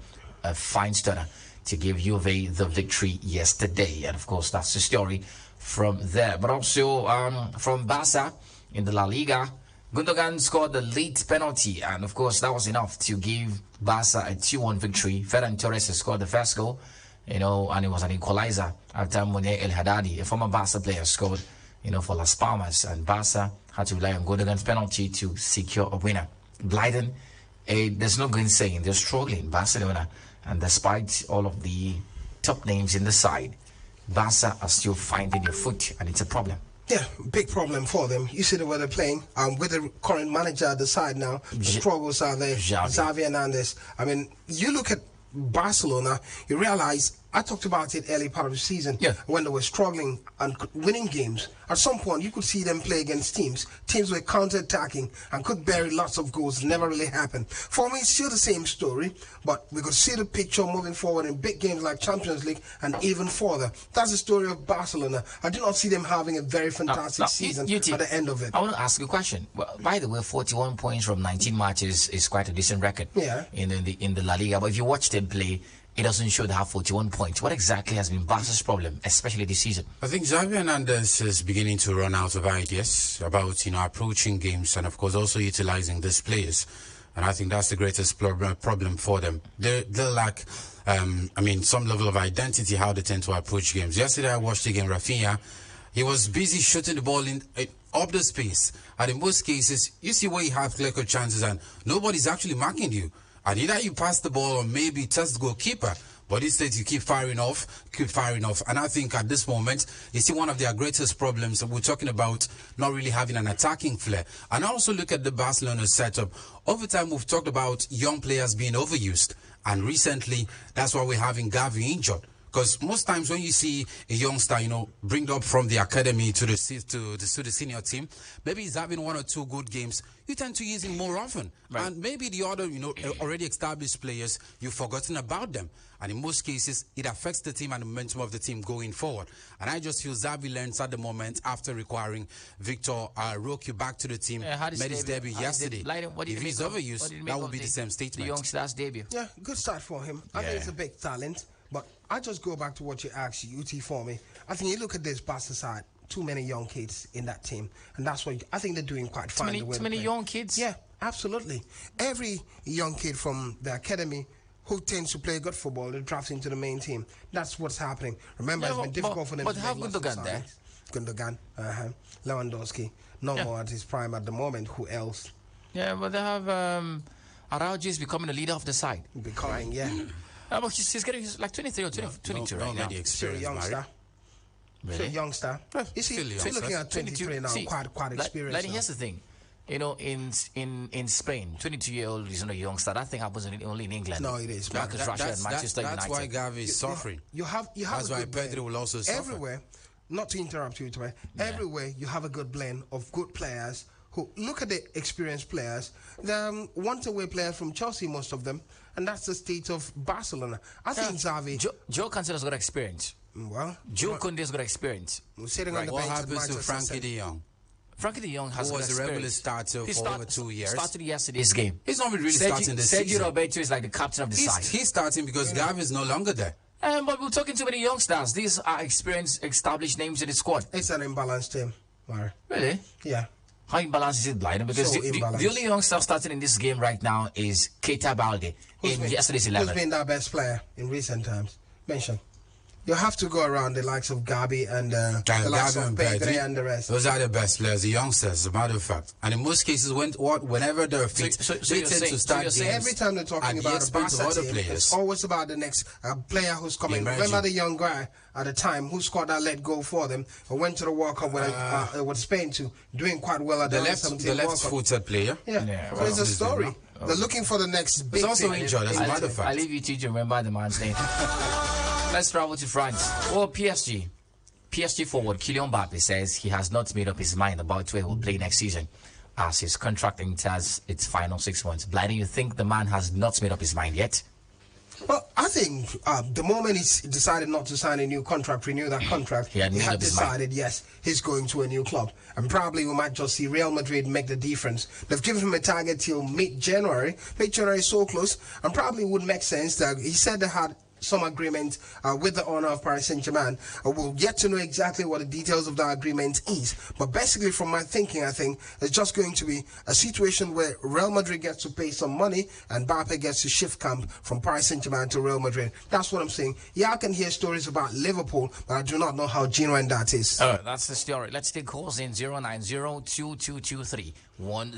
a fine stunner to give Juve the victory yesterday. And of course, that's the story from there. But also from Barca in the La Liga, Gundogan scored the late penalty, and of course that was enough to give Barca a 2-1 victory. Ferran Torres scored the first goal, and it was an equalizer after Mounier El Haddadi, a former Barca player, scored, for Las Palmas, and Barca had to rely on Gundogan's penalty to secure a winner. Blyden, there's no good saying, they're struggling, Barcelona, and despite all of the top names in the side, Barca are still finding their foot, and it's a problem. Yeah, big problem for them. You see the way they're playing. With the current manager at the side now, the struggles are there. Xavi Hernandez. I mean, you look at Barcelona, you realize, I talked about it early part of the season, when they were struggling and winning games. At some point, you could see them play against teams. Teams were counter-attacking and could bury lots of goals. Never really happened. For me, it's still the same story, but we could see the picture moving forward in big games like Champions League and even further. That's the story of Barcelona. I do not see them having a very fantastic season at the end of it. I want to ask you a question. Well, by the way, 41 points from 19 matches is quite a decent record in the La Liga. But if you watch them play, it doesn't show they have 41 points. What exactly has been Barca's problem, especially this season? I think Xavi Hernandez is beginning to run out of ideas about, approaching games and, of course, also utilizing these players. And I think that's the greatest problem for them. They lack, some level of identity how they tend to approach games. Yesterday, I watched again Rafinha. He was busy shooting the ball up the space. And in most cases, you see where you have clear-cut chances and nobody's actually marking you. And either you pass the ball or maybe touch the goalkeeper. But instead, you keep firing off. And I think at this moment, you see one of their greatest problems. We're talking about not really having an attacking flair. And I also look at the Barcelona setup. Over time, we've talked about young players being overused. And recently, that's why we're having Gavi injured. Because most times when you see a youngster, bring up from the academy to the senior team, maybe he's having 1 or 2 good games, you tend to use him more often. Right. And maybe the other, already established players, you've forgotten about them. And in most cases, it affects the team and the momentum of the team going forward. And I just feel Xavi learns at the moment after requiring Victor Roque back to the team, made his debut yesterday. If he's overused, that would be the same statement. The youngster's debut. Yeah, good start for him. I think it's a big talent. But I just go back to what you asked UT for me. I think you look at this Barca side, too many young kids in that team. And that's why I think they're doing quite fine. Too many young kids? Yeah, absolutely. Every young kid from the academy who tends to play good football, they draft into the main team. That's what's happening. Remember, it's been difficult for them to have Gundogan there. Gundogan, Lewandowski, not more at his prime at the moment. Who else? Yeah, but they have Araujo is becoming the leader of the side. Becoming, yeah. But he's getting like 23 or 22 right now. Still a youngster. Really? Still a youngster. Is he looking at 23 now? Quite experienced. Like here's the thing. In Spain, 22-year-old is not a youngster. That thing happens only in England. No, it is. Marcus Rashford and Manchester United. That's why Gavi is suffering. You have that's why Pedro will also suffer. Everywhere, not to interrupt you, everywhere you have a good blend of good players who look at the experienced players. The once-away players from Chelsea, most of them, and that's the state of Barcelona. I think Xavi... Joe Cancelo's got experience. Well, Joe Conde's got experience. Sitting on the bench. What happens to Frankie de Jong? Frankie de Jong has was a regular starter for over 2 years. Started yesterday's game. He's not really starting this season. Sergio Roberto is like the captain of the side. He's starting because Gavi is no longer there. But we're talking too many youngsters. These are experienced, established names in the squad. It's an imbalanced team, Mari. Really? Yeah. How imbalanced is it, Blyden? Because the only youngster starting in this game right now is Keita Balde in yesterday's 11. Who's been our best player in recent times? Mention. You have to go around the likes of Gabi and the likes of Pedri and the rest. Those are the best players, the youngsters, as a matter of fact. And in most cases, whenever they're fit, they tend to start games. Every time they're talking about a Barca team, it's always about the next player who's coming. Remember the young guy at the time who scored that let go for them and went to the World Cup with Spain too, doing quite well at the left-footed player. Yeah, so it's a story. They're looking for the next big thing. It's also injured, as a matter of fact. I leave you to remember the man's name. Let's travel to France. Well, PSG forward Kylian Mbappe says he has not made up his mind about where he will play next season as his contract enters its final 6 months. Blyden, you think the man has not made up his mind yet? Well, I think the moment he's decided not to sign a new contract, renew that contract, he had decided, yes, he's going to a new club. And probably we might just see Real Madrid make the difference. They've given him a target till mid-January. Mid-January is so close, and probably would make sense that he said they had some agreement with the owner of Paris Saint-Germain. We'll get to know exactly what the details of that agreement is. But basically, from my thinking, I think it's just going to be a situation where Real Madrid gets to pay some money and Mbappe gets to shift camp from Paris Saint-Germain to Real Madrid. That's what I'm saying. Yeah, I can hear stories about Liverpool, but I do not know how genuine that is. That's the story. Let's take calls in 090-2223-1011 and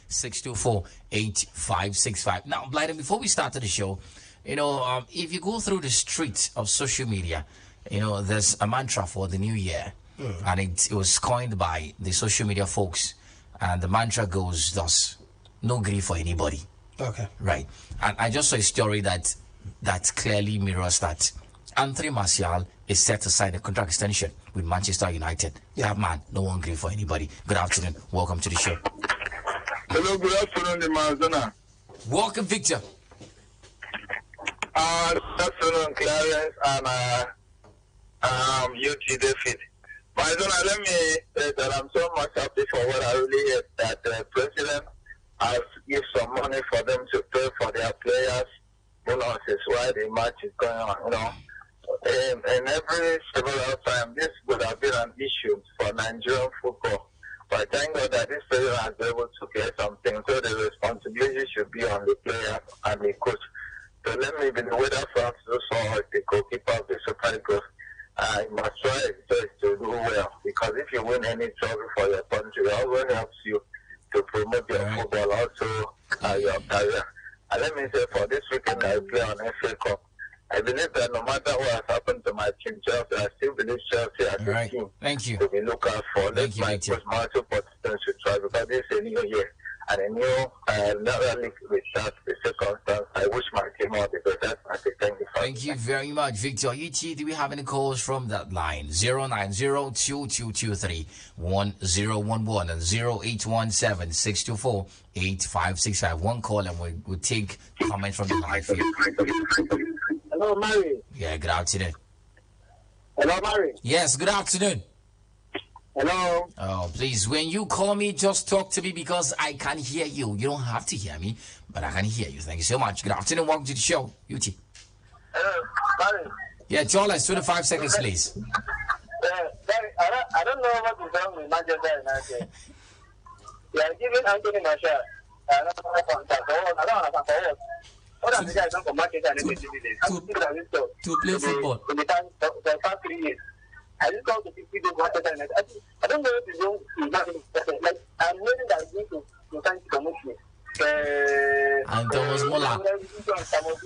0817-624-8565. Now, Blyden, before we started the show, if you go through the streets of social media, there's a mantra for the new year, and it was coined by the social media folks, and the mantra goes thus: no grief for anybody. Okay. Right. And I just saw a story that clearly mirrors that. Anthony Martial is set to sign a contract extension with Manchester United. Yeah. That man, no one grief for anybody. Good afternoon. Welcome to the show. Hello, good afternoon, Maradona. Welcome, Victor. Good afternoon, Clarence and UT David. Maradona, let me say that I'm so much happy for what I really heard, that the president has given some money for them to pay for their players. It's why the match is going on, And every several time, this would have been an issue for Nigerian football. But thank God that this president has been able to get something, so the responsibility should be on the player and the coach. So let me be the weather for the goalkeeper of the Super Eagles. You must try to do well, because if you win any trophy for your country, it also helps you to promote your football, also your career. And let me say, for this weekend, I play on FA Cup. I believe that no matter what has happened to my team, Chelsea, I still believe Chelsea as a team. Thank you. To be looked out for. Let my multiple participants should try, because this is a new year and a new another league will start with circumstance. I wish my team all because that's my thing. Thank you. Thank you very much, Victor. UT, do we have any calls from that line? 090-2223-1011 and 0817-624-8565. One call and we'll take comments from the live here. Hello, Mary. Yeah, good afternoon. Hello, Mary. Yes, good afternoon. Hello. Oh, please, when you call me, just talk to me because I can hear you. You don't have to hear me, but I can hear you. Thank you so much. Good afternoon. Welcome to the show, UT. Hello, Mary. Yeah, Charles, 25 seconds, please. Mary, I don't know what is wrong with Manchester United. They are giving Anthony Martial. I don't understand. What are the guys done for Manchester United? To play football. In the past 3 years. I just come to 50 days Manchester United. I don't know what is wrong with Manchester. Like, I'm learning that I'm going to thank you for me. And Thomas Muller. Is that what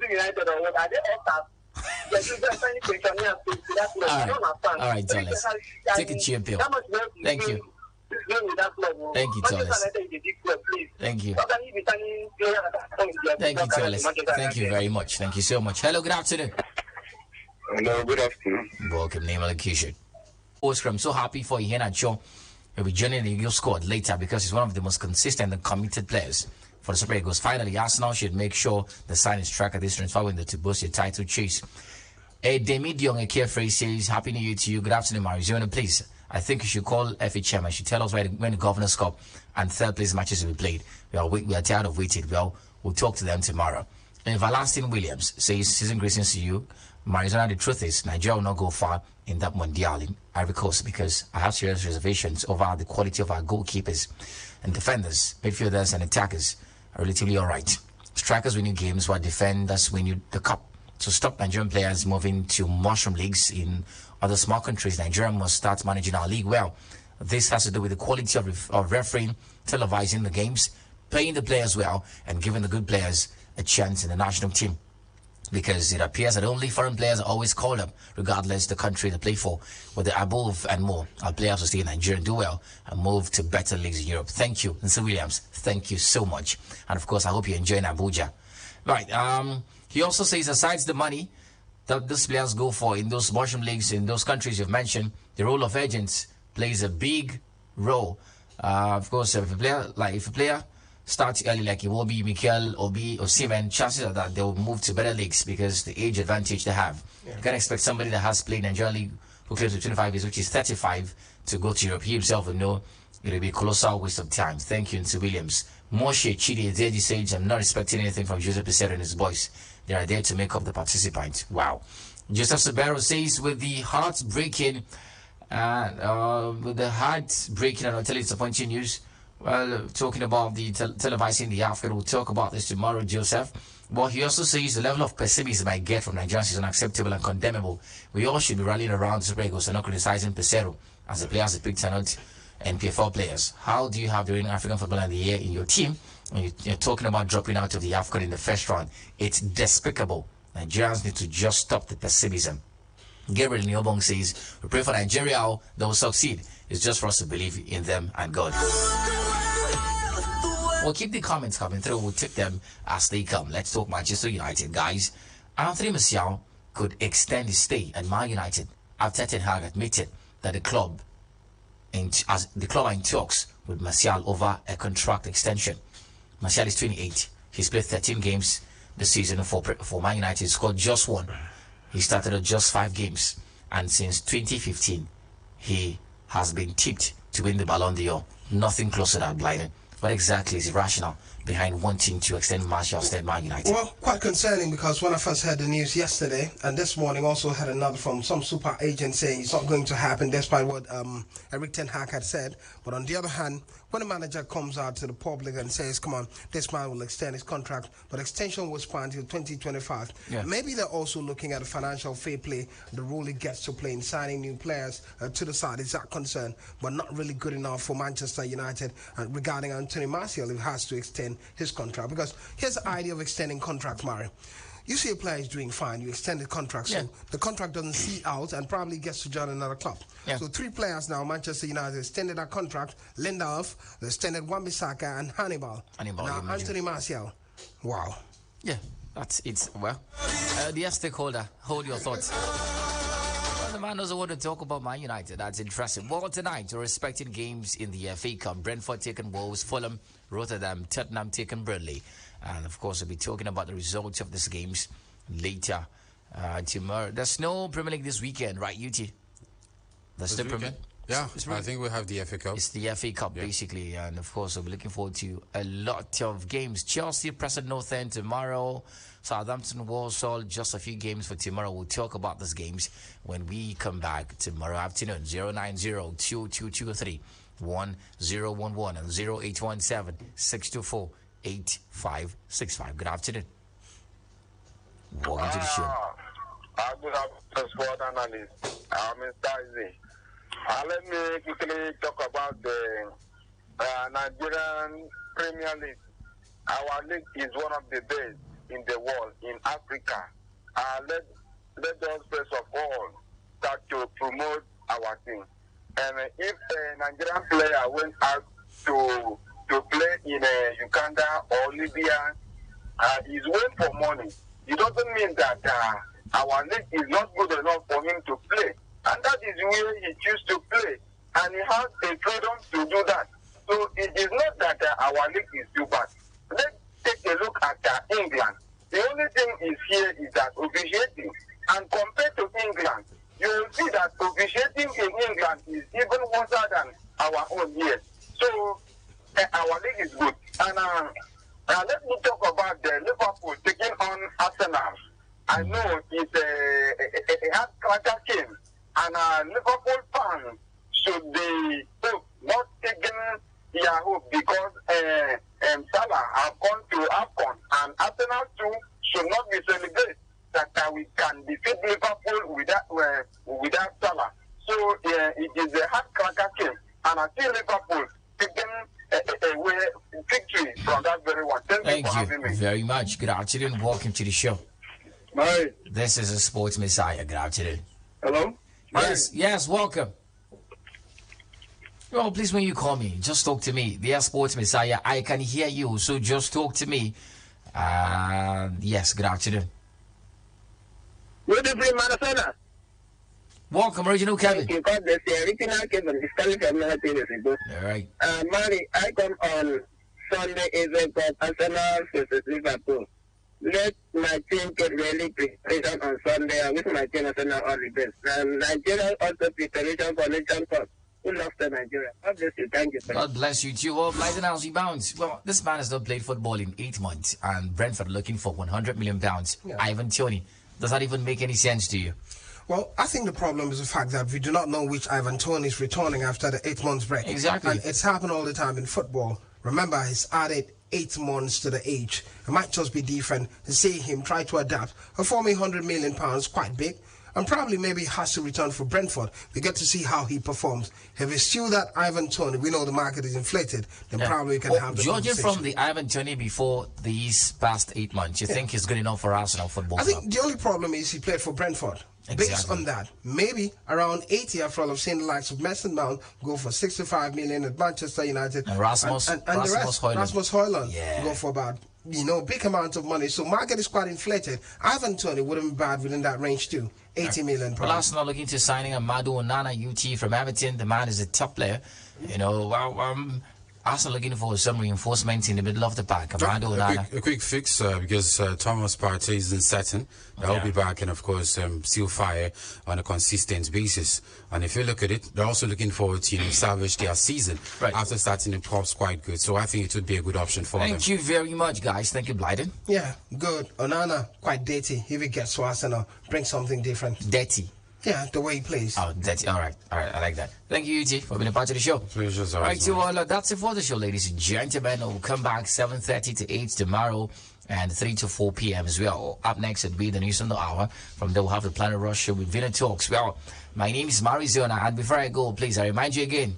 United or what? Are they all All right, Thomas. Take a cheer pill. Thank you. Thank you, Thomas. Thank you. Thank you, Thomas. Thank you very much. Thank you so much. Hello, good afternoon. Hello, good afternoon. Welcome, name allocation. I'm so happy for you here at show. He'll be joining the Eagle squad later because he's one of the most consistent and committed players for the Super Eagles. Finally, Arsenal should make sure the sign is track at this transfer window to boost your title chase. Demi Diong Ekefre says, Happy New Year to you. Good afternoon, Arizona. Please, I think you should call FA chairman. Should tell us when the Governor's Cup and third place matches will be played. We are tired of waiting. Well, we'll talk to them tomorrow. And Valastin Williams says, season greetings to you. Arizona, the truth is, Nigeria will not go far in that Mondial in Ivory Coast because I have serious reservations over the quality of our goalkeepers and defenders, midfielders and attackers are relatively all right. Strikers win you games while defenders win you the cup. To stop Nigerian players moving to mushroom leagues in other small countries, Nigeria must start managing our league well. This has to do with the quality of refereeing, televising the games, paying the players well, and giving the good players a chance in the national team. Because it appears that only foreign players are always called up, regardless the country they play for. With the above and more, our players will stay in Nigeria and do well and move to better leagues in Europe. Thank you, Mr. Williams. Thank you so much. And of course, I hope you're enjoying Abuja. Right. He also says, aside the money that these players go for in those mushroom leagues in those countries you've mentioned, the role of agents plays a big role. Of course, if a player starts early, like it will be Mikel Obi or Seaman, chances are that they will move to better leagues because the age advantage they have. Yeah. You can't expect somebody that has played Nigerian league who plays to 25 years, which is 35, to go to Europe. He himself will know it will be a colossal waste of time. Thank you, Mr. Williams. Moshe Chidi Ezeji says, I'm not expecting anything from Joseph Pesero and his boys. They are there to make up the participants. Wow. Joseph Sabero says, with the heartbreaking and utterly disappointing news, well, talking about the televising the African, we'll talk about this tomorrow, Joseph. But he also says the level of pessimism I get from Nigerians is unacceptable and condemnable. We all should be rallying around the Super Eagles and not criticizing Pesero as the players picked are not NPFL players. How do you have the winning African footballer of the year in your team when you're talking about dropping out of the African in the first round? It's despicable. Nigerians need to just stop the pessimism. Gabriel Nyobong says, we pray for Nigeria, they will succeed. It's just for us to believe in them and God. We'll keep the comments coming through. We'll take them as they come. Let's talk Manchester United, guys. Anthony Martial could extend his stay at Man United after Ten Hag admitted that the club are in talks with Martial over a contract extension. Martial is 28. He's played 13 games this season for Man United. He scored just one. He started at just 5 games. And since 2015, he has been tipped to win the Ballon d'Or. Nothing close to that, Blyden. What exactly is irrational? behind wanting to extend Martial to Man United? Well, quite concerning, because when I first heard the news yesterday, and this morning also had another from some super agent saying it's not going to happen despite what Eric Ten Hag had said. But on the other hand, when a manager comes out to the public and says, come on, this man will extend his contract, but extension was planned until 2025. Maybe they're also looking at the financial fair play, the role it gets to play in signing new players to the side. Is that concern? But not really good enough for Manchester United regarding Anthony Martial, who has to extend his contract. Because here's the idea of extending contracts, Mario. You see a player is doing fine, you extend the contract, so the contract doesn't see out and probably gets to join another club. So 3 players now, Manchester United extended that contract. Lindelof, they extended Wan-Bissaka and Hannibal. Now Anthony Martial. Wow. Yeah, that's it. Well, dear stakeholder, hold your thoughts. The man doesn't want to talk about Man United. That's interesting. Well, tonight we're expecting games in the FA Cup. Brentford taking Wolves, Fulham, Rotterdam, Tottenham taking Burnley. And of course, we'll be talking about the results of these games later tomorrow. There's no Premier League this weekend, right, UT? There's no Premier League. Yeah, I think we have the FA Cup. It's the FA Cup, basically. And of course, we'll be looking forward to a lot of games. Chelsea, Preston North End tomorrow. Southampton, Walsall, just a few games for tomorrow. We'll talk about these games when we come back tomorrow afternoon. 090-2223-1011 and 0817-624-8565. Good afternoon. Welcome to the show. Good afternoon, sport analyst. I'm Mr. Izzy. Let me quickly talk about the Nigerian Premier League. Our league is one of the best in the world, in Africa. Let us first of all start to promote our team. And if a Nigerian player went out to play in Uganda or Libya, he's waiting for money. It doesn't mean that our league is not good enough for him to play. And that is where he chooses to play. And he has the freedom to do that. So it is not that our league is too bad. Let's take a look at England. The only thing is here is that officiating. And compared to England, you will see that officiating in England is even worse than our own here. So our league is good. And let me talk about the Liverpool taking on Arsenal. I know it's a hard cracker game. And Liverpool fans should be not taking their hope because Salah have gone to Akpabio, and Arsenal too should not be celebrated that we can defeat Liverpool without Salah. So it is a hard cracker game, and I see Liverpool taking away victory from that very one. Thank you for having me. Very much. Good afternoon. Welcome to the show. Hi. This is a Sports Messiah. Good afternoon. Hello? Yes, welcome. Well, please, when you call me, just talk to me. Dear Sports Messiah, I can hear you, so just talk to me. Yes, good afternoon. Good evening, Manasana. Welcome, Original Kevin. You got the original Kevin. It's coming from 9 years ago. All right. Mary, I come on Sunday evening for Arsenal versus Liverpool. Let my team get really preparation on Sunday. I wish my team Arsenal all the best. And Nigeria also preparation for Nation Cup. Who loves the Nigeria? God bless you. Thank you. God bless you too. Well, Blyden House bounce. Well, this man has not played football in 8 months, and Brentford looking for £100 million. Yeah. Ivan Toney. Does that even make any sense to you? Well, I think the problem is the fact that we do not know which Ivan Toney is returning after the 8 months break. Exactly. And it's happened all the time in football. Remember, he's added 8 months to the age. It might just be different to see him try to adapt. A £400 million, quite big. And probably maybe has to return for Brentford. We get to see how he performs. If it's still that Ivan Toney, we know the market is inflated, then probably we can have the judging from the Ivan Toney before these past 8 months, you think he's good enough for Arsenal Football Club? I think the only problem is he played for Brentford. Exactly. Based on that, maybe around 80 after all of seeing the likes of Mason Mount go for 65 million at Manchester United. And Rasmus Højlund go for about, big amount of money. So market is quite inflated. Ivan Toney wouldn't be bad within that range too. 80 million. Well, Arsenal looking to signing Amadou Onana UT from Everton. The man is a top player. Arsenal looking for some reinforcement in the middle of the pack. A quick fix because Thomas Partey isn't certain. He'll be back and, of course, still fire on a consistent basis. And if you look at it, they're also looking forward to salvage their season after starting the props quite good. So I think it would be a good option for them. Thank you very much, guys. Thank you, Blyden. Yeah, good. Onana, quite dirty. If he gets to Arsenal, bring something different. Dirty. Yeah, the way he plays. Oh, that's all right. I like that. Thank you, UT, for being a part of the show. Pleasure, all right, so that's it for the show, ladies and gentlemen. We'll come back 7:30 to 8 tomorrow and 3 to 4 p.m. as well. Up next, it'll be the news on the hour. From there, we'll have the Planet Rush show with Vina Talks. Well, my name is Marizona, and before I go, please, I remind you again.